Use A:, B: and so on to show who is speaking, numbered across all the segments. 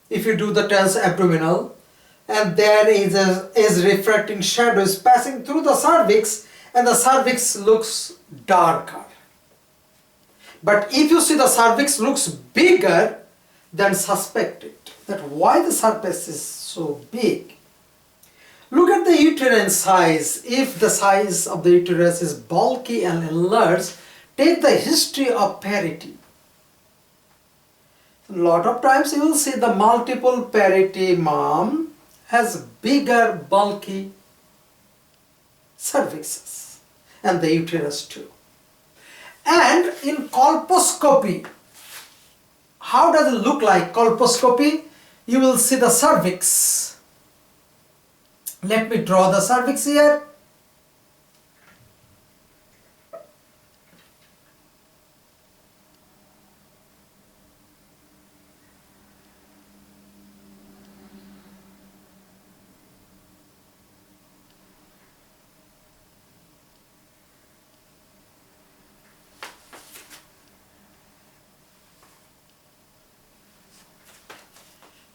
A: if you do the transabdominal, and there is refracting shadows passing through the cervix, and the cervix looks darker. But if you see the cervix looks bigger, then suspect it, that why the cervix is so big. Look at the uterine size. If the size of the uterus is bulky and enlarged, take the history of parity. A lot of times you will see the multiple parity mom has bigger, bulky cervixes, and the uterus too. And in colposcopy, how does it look like? Colposcopy, you will see the cervix. Let me draw the cervix here.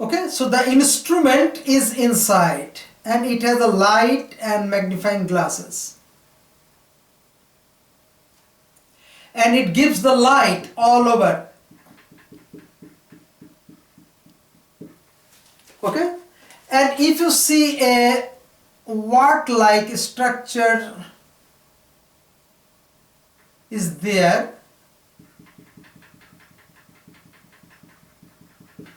A: Okay, so the instrument is inside and it has a light and magnifying glasses. And it gives the light all over. Okay, and if you see a wart-like structure is there,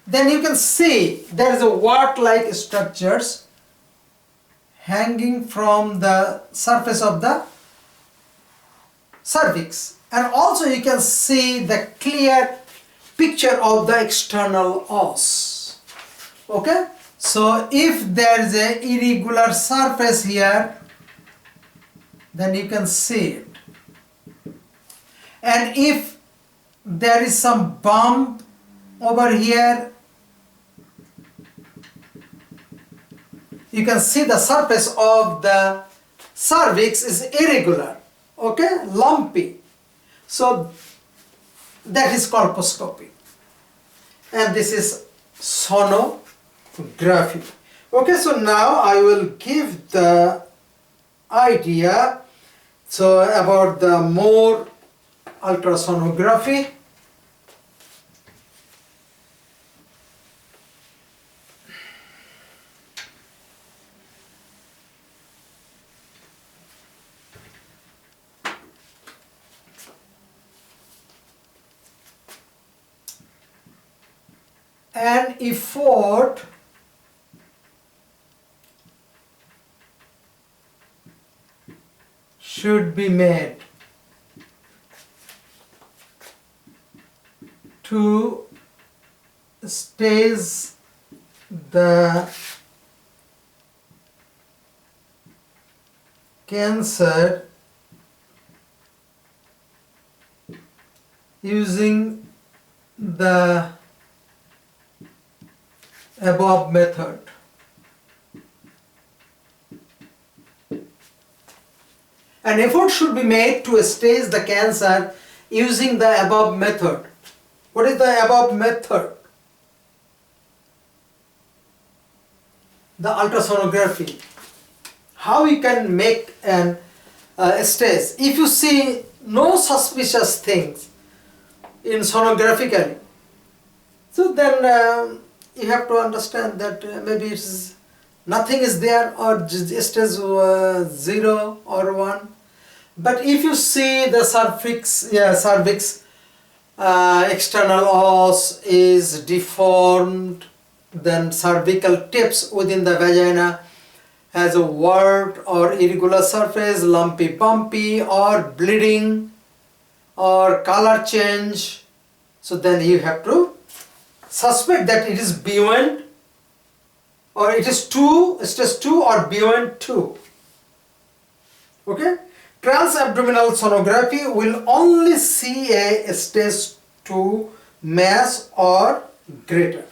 A: then you can see there is a wart-like structures hanging from the surface of the cervix, and also you can see the clear picture of the external os. Okay, so if there is a irregular surface here, then you can see it, and if there is some bump over here, you can see the surface of the cervix is irregular, okay, lumpy. So that is colposcopy, and this is sonography. Okay, so now I will give the idea about the more ultrasonography. An effort should be made to stage the cancer using the above method. An effort should be made to stage the cancer using the above method. What is the above method? The ultrasonography. How you can make an stage? If you see no suspicious things in sonographically, so then you have to understand that maybe it's nothing is there, or just as 0 or 1. But if you see the cervix, external os is deformed, then cervical tips within the vagina has a wart or irregular surface, lumpy, bumpy, or bleeding, or color change, so then you have to suspect that it is beyond, or it is stage 2 or beyond 2. Okay, transabdominal sonography will only see a stage 2 mass or greater.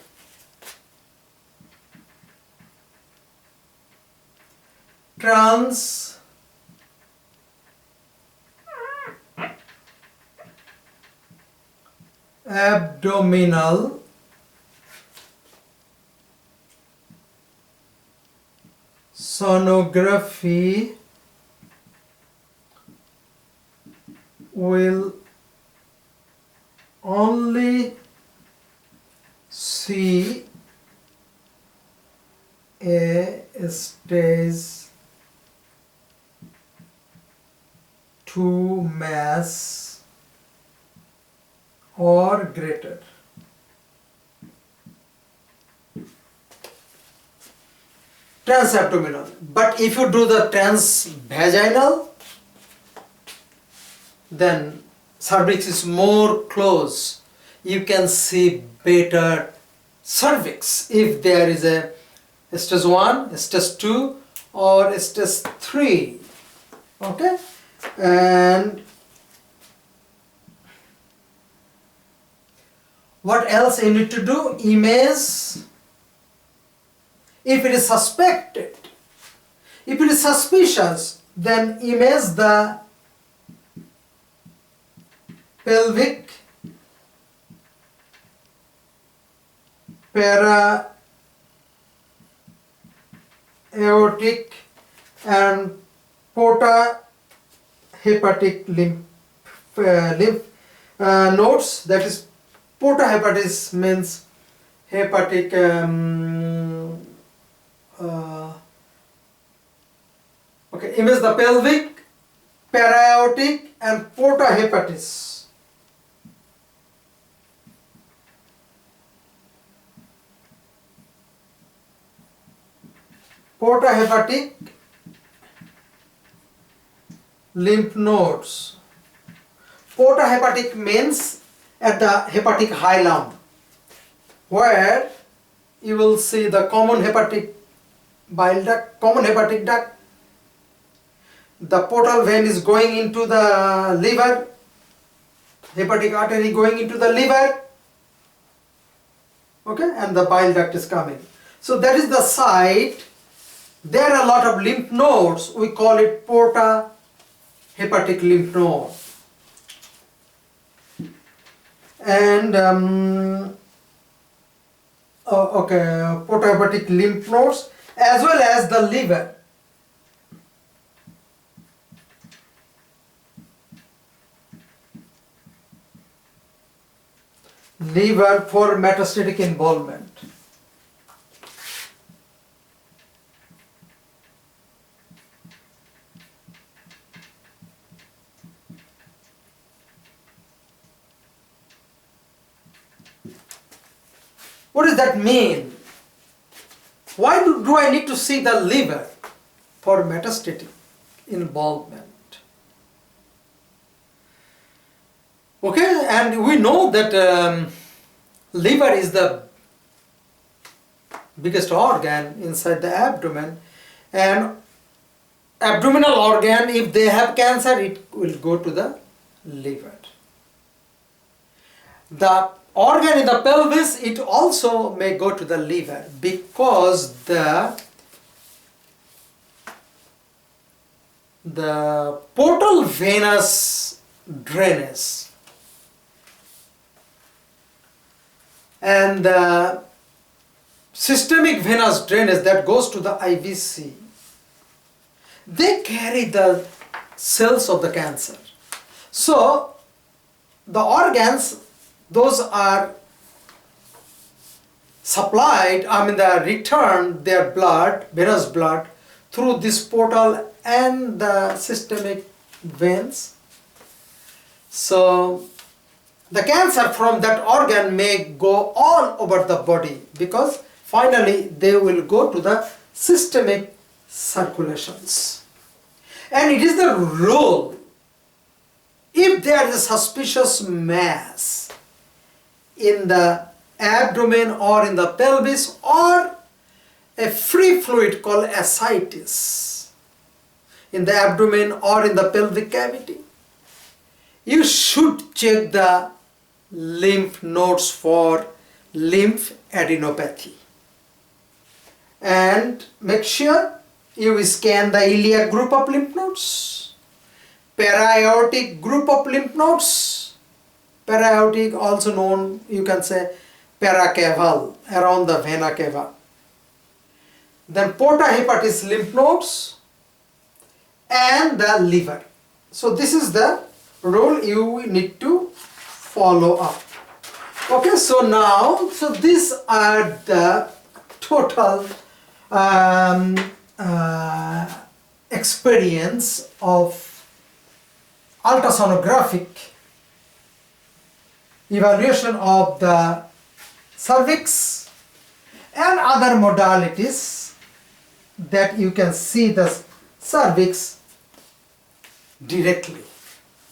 A: Transabdominal sonography will only see a stage 2 mass or greater. Transabdominal. But if you do the transvaginal, then cervix is more close. You can see better cervix if there is a stage 1, stage 2 or stage 3. Okay? And what else you need to do? Image. If it is suspected, if it is suspicious, then image the pelvic, para-aortic and porta-hepatic lymph nodes. That is, porta-hepatic means hepatic okay, image the pelvic, para-aortic and porta-hepatis. Porta-hepatic lymph nodes. Porta-hepatic means at the hepatic hilum, where you will see the common hepatic bile duct, common hepatic duct. The portal vein is going into the liver, hepatic artery going into the liver, okay, and the bile duct is coming. So that is the site. There are a lot of lymph nodes. We call it porta-hepatic lymph node. And porta-hepatic lymph nodes as well as the liver. Liver for metastatic involvement. What does that mean? Why do I need to see the liver for metastatic involvement? Okay, and we know that liver is the biggest organ inside the abdomen, and abdominal organ, if they have cancer, it will go to the liver. The organ in the pelvis, it also may go to the liver, because the portal venous drainage and the systemic venous drainage that goes to the IVC, they carry the cells of the cancer. So the organs, those are supplied, they return their blood, venous blood, through this portal and the systemic veins. So the cancer from that organ may go all over the body, because finally they will go to the systemic circulations. And it is the rule, if there is a suspicious mass in the abdomen or in the pelvis, or a free fluid called ascites in the abdomen or in the pelvic cavity, you should check the lymph nodes for lymph adenopathy, and make sure you scan the iliac group of lymph nodes, para-aortic group of lymph nodes, para-aortic also known, you can say, paracaval, around the vena cava. then porta hepatis lymph nodes, and the liver. So this is the rule you need to follow up. Okay, so now, so these are the total experience of ultrasonographic evaluation of the cervix and other modalities that you can see the cervix directly,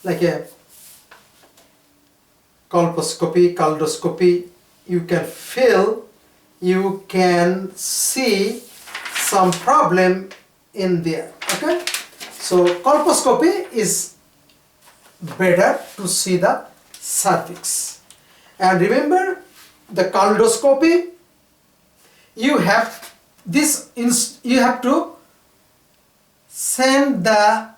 A: like a colposcopy, caldoscopy. You can feel, you can see some problem in there. Okay, so colposcopy is better to see the cervix. And remember, the caldoscopy, you have to send the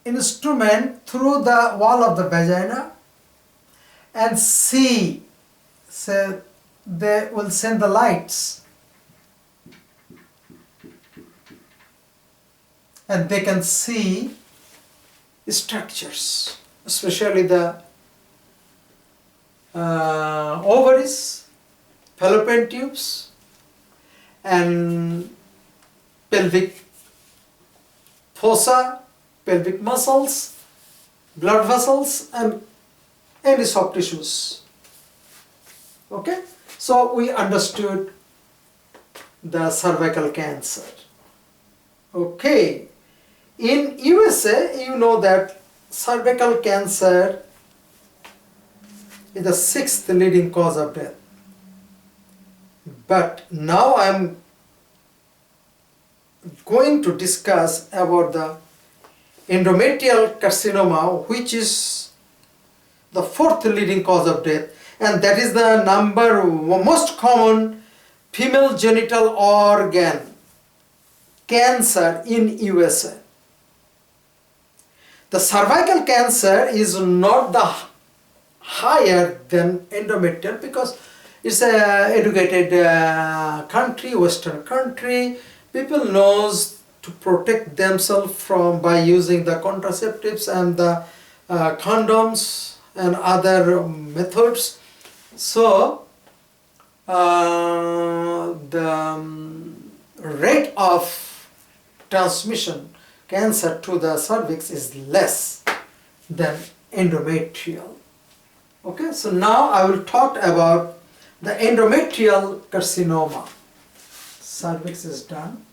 A: instrument through the wall of the vagina and see. So they will send the lights and they can see structures, especially the ovaries, fallopian tubes, and pelvic fossa, pelvic muscles, blood vessels, and any soft tissues. Okay, so we understood the cervical cancer. Okay, in USA, you know that cervical cancer is the 6th leading cause of death. But now I am going to discuss about the endometrial carcinoma, which is the 4th leading cause of death, and that is the most common female genital organ cancer in USA. The cervical cancer is not the higher than endometrial because it's a educated country, Western country. People knows to protect themselves from by using the contraceptives and the condoms and other methods. So the rate of transmission cancer to the cervix is less than endometrial. Okay, so now I will talk about the endometrial carcinoma. Cervix is done.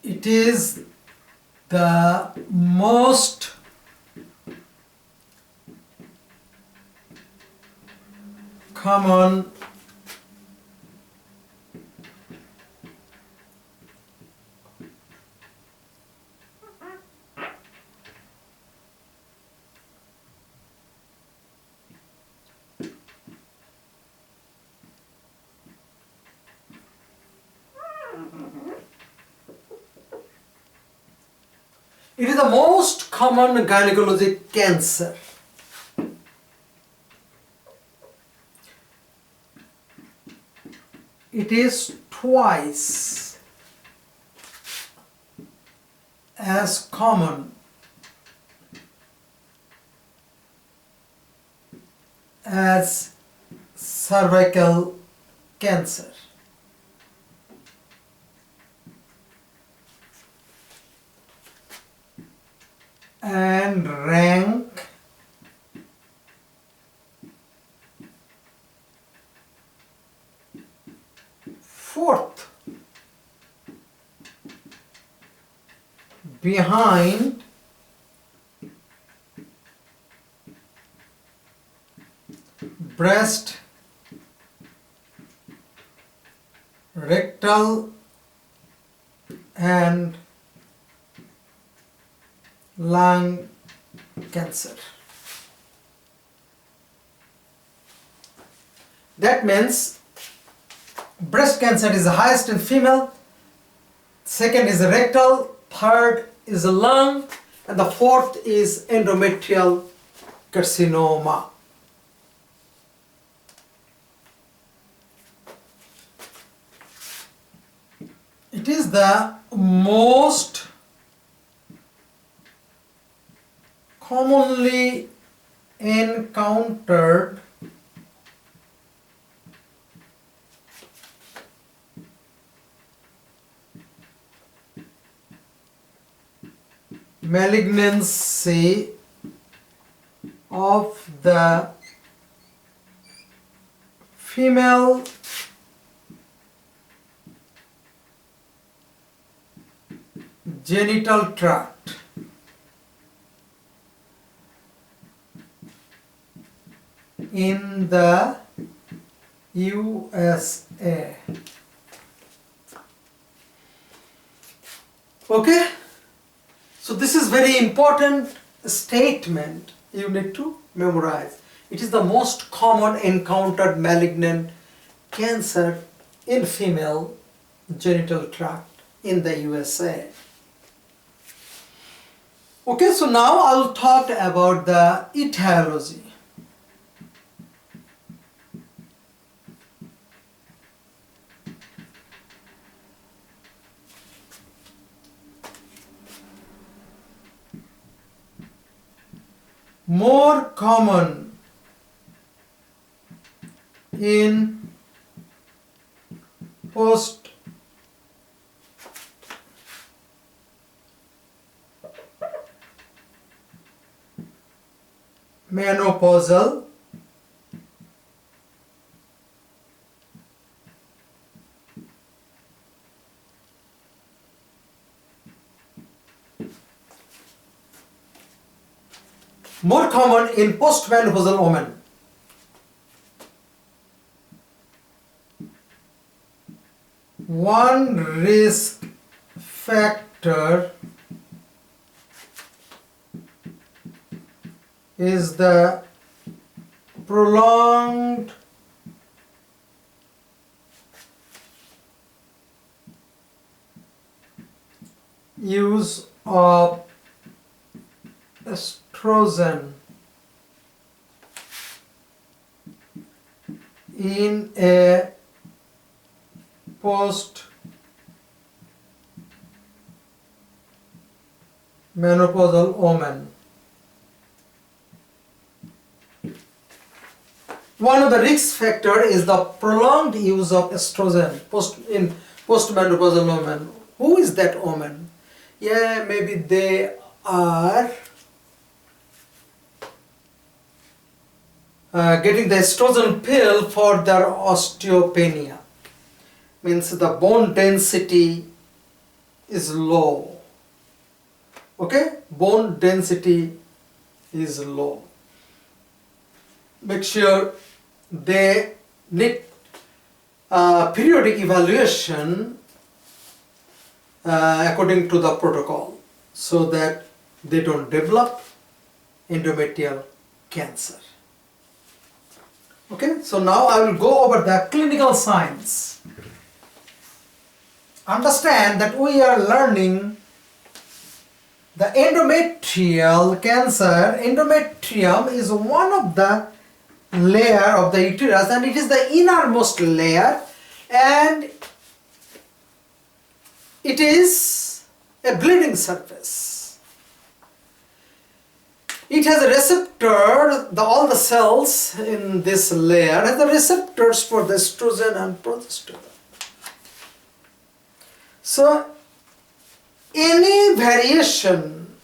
A: It is the most common It is the most common gynecologic cancer. It is twice as common as cervical cancer. And rank fourth behind breast, rectal and lung cancer. That means breast cancer is the highest in female, second is rectal, third is lung, and the fourth is endometrial carcinoma. It is the most commonly encountered malignancy of the female genital tract. In the USA. Okay, so this is very important statement you need to memorize. It is the most common encountered malignant cancer in female genital tract in the USA. Okay, so now I'll talk about the etiology. More common in post menopausal postmenopausal women. One risk factor is the prolonged use of estrogen in a post-menopausal woman. One of the risk factor is the prolonged use of estrogen in postmenopausal women. Who is that woman? Yeah, maybe they are getting the estrogen pill for their osteopenia. Means the bone density is low. Okay, bone density is low. Make sure they need periodic evaluation according to the protocol so that they don't develop endometrial cancer. Okay, so now I will go over the clinical signs. Understand that we are learning the endometrial cancer. Endometrium is one of the layer of the uterus, and it is the innermost layer, and it is a bleeding surface. It has a receptor, all the cells in this layer have the receptors for the estrogen and progesterone. So any variation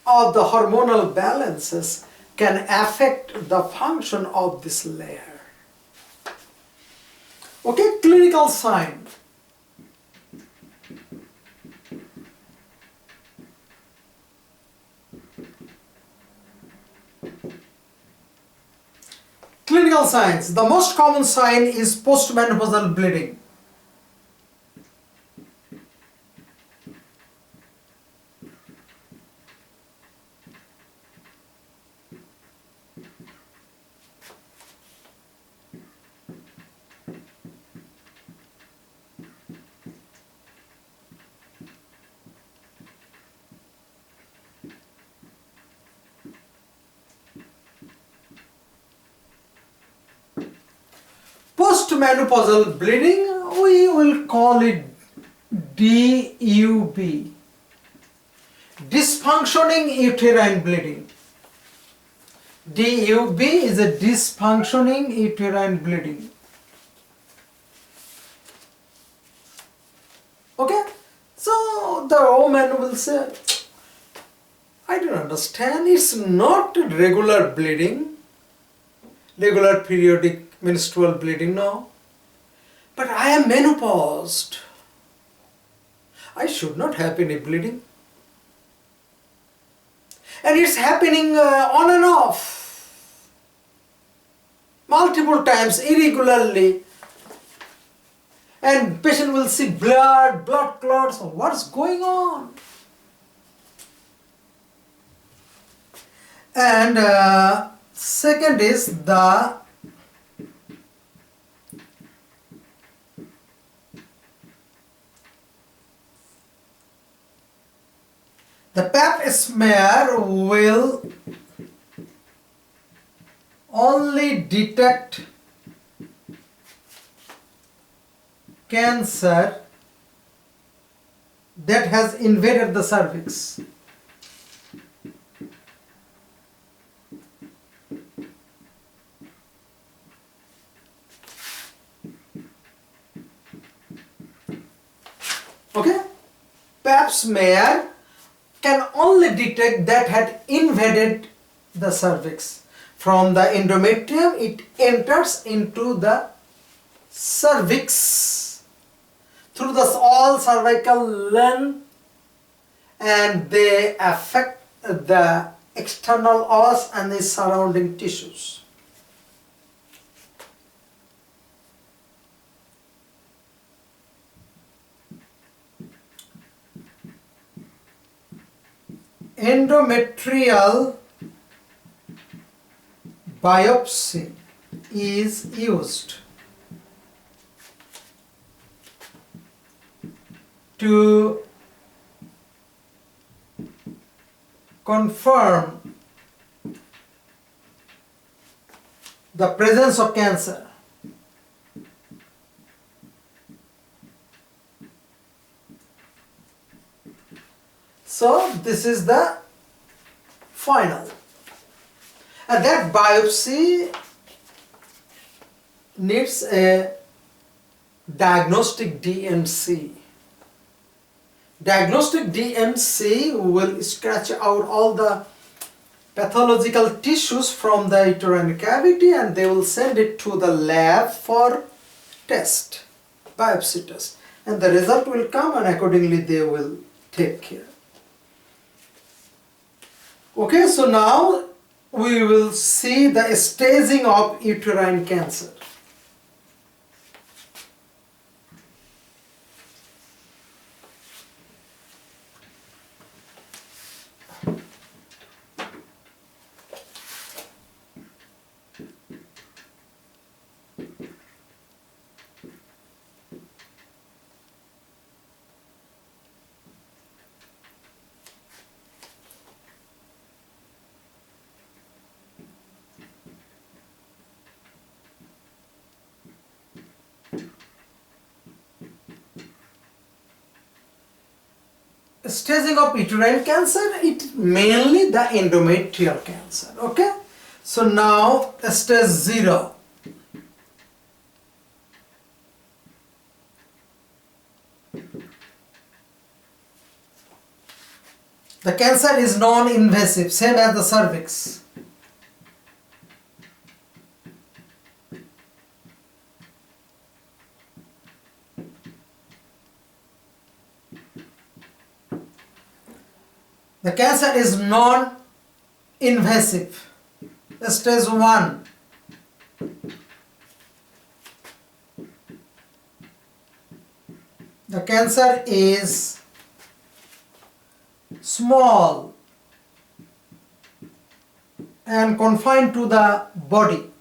A: of the hormonal balances can affect the function of this layer. Okay, clinical sign. Clinical signs. The most common sign is postmenopausal bleeding. Postmenopausal bleeding, we will call it DUB, dysfunctioning uterine bleeding. DUB is a dysfunctioning uterine bleeding. Okay, so the woman will say, I don't understand, it's not regular bleeding, regular periodic menstrual bleeding, no. But I am menopaused. I should not have any bleeding. And it's happening on and off, multiple times, irregularly. And patient will see blood clots. What's going on? And second is the pap smear will only detect cancer that has invaded the cervix. Okay? Pap smear can only detect that had invaded the cervix. From the endometrium, it enters into the cervix through the all cervical length, and they affect the external os and the surrounding tissues. Endometrial biopsy is used to confirm the presence of cancer. So this is the final. And that biopsy needs a diagnostic DMC. Diagnostic DMC will scratch out all the pathological tissues from the uterine cavity, and they will send it to the lab for test, biopsy test. And the result will come, and accordingly they will take care. Okay, so now we will see the staging of uterine cancer. staging of uterine cancer, it mainly the endometrial cancer. Okay, so now stage 0. The cancer is non-invasive, same as the cervix. The cancer is non-invasive. Stage 1. The cancer is small and confined to the body.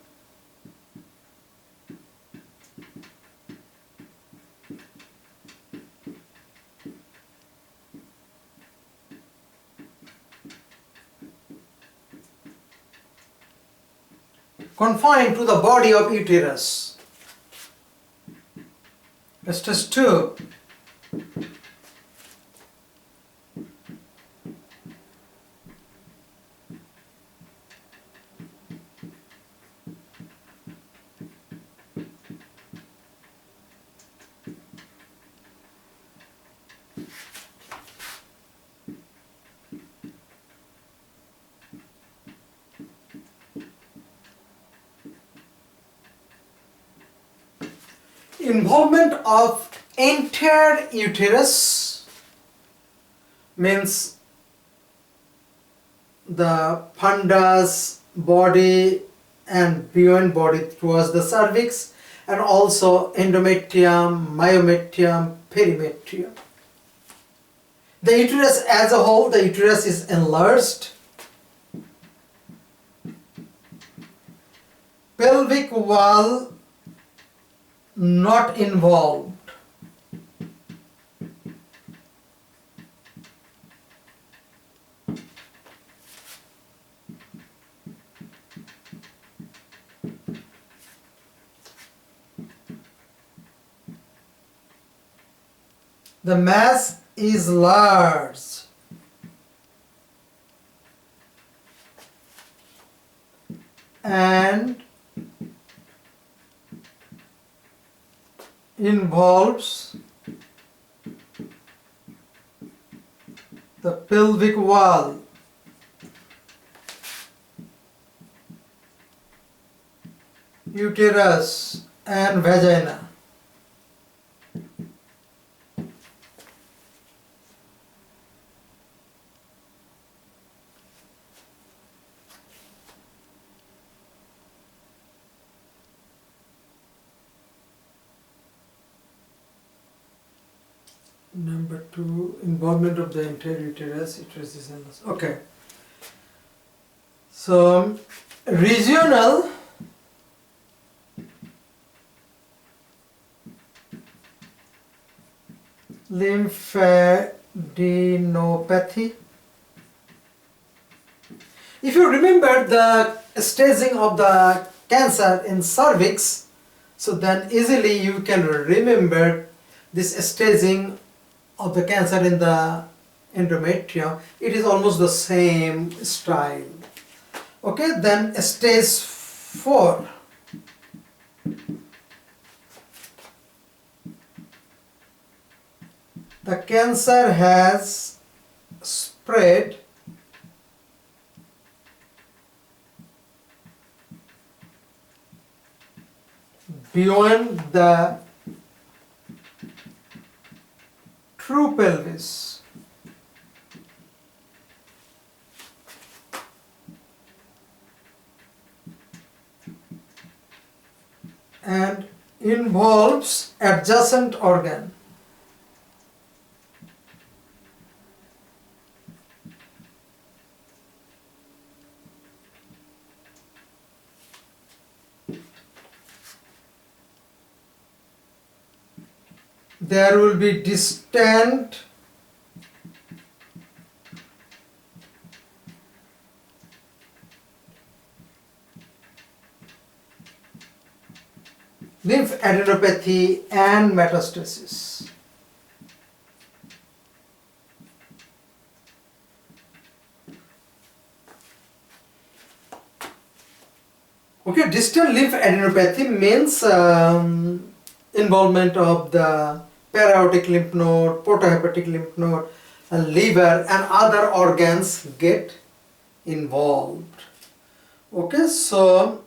A: Confined to the body of uterus. Stage 2. Involvement of entire uterus means the fundus, body and beyond body towards the cervix, and also endometrium, myometrium, perimetrium. The uterus as a whole, the uterus is enlarged. Pelvic wall not involved. The mass is large. And involves the pelvic wall, uterus and vagina. Number 2, involvement of the entire uterus. Uterus is endless. Okay. So, regional lymphadenopathy. If you remember the staging of the cancer in cervix, so then easily you can remember this staging of the cancer in the endometrium. It is almost the same style. Okay, then stage 4. The cancer has spread beyond the true pelvis. And involves adjacent organ. There will be distant lymphadenopathy and metastasis. Okay, distal lymph adenopathy means involvement of the para-aortic lymph node, portohepatic lymph node, and liver and other organs get involved. Okay, so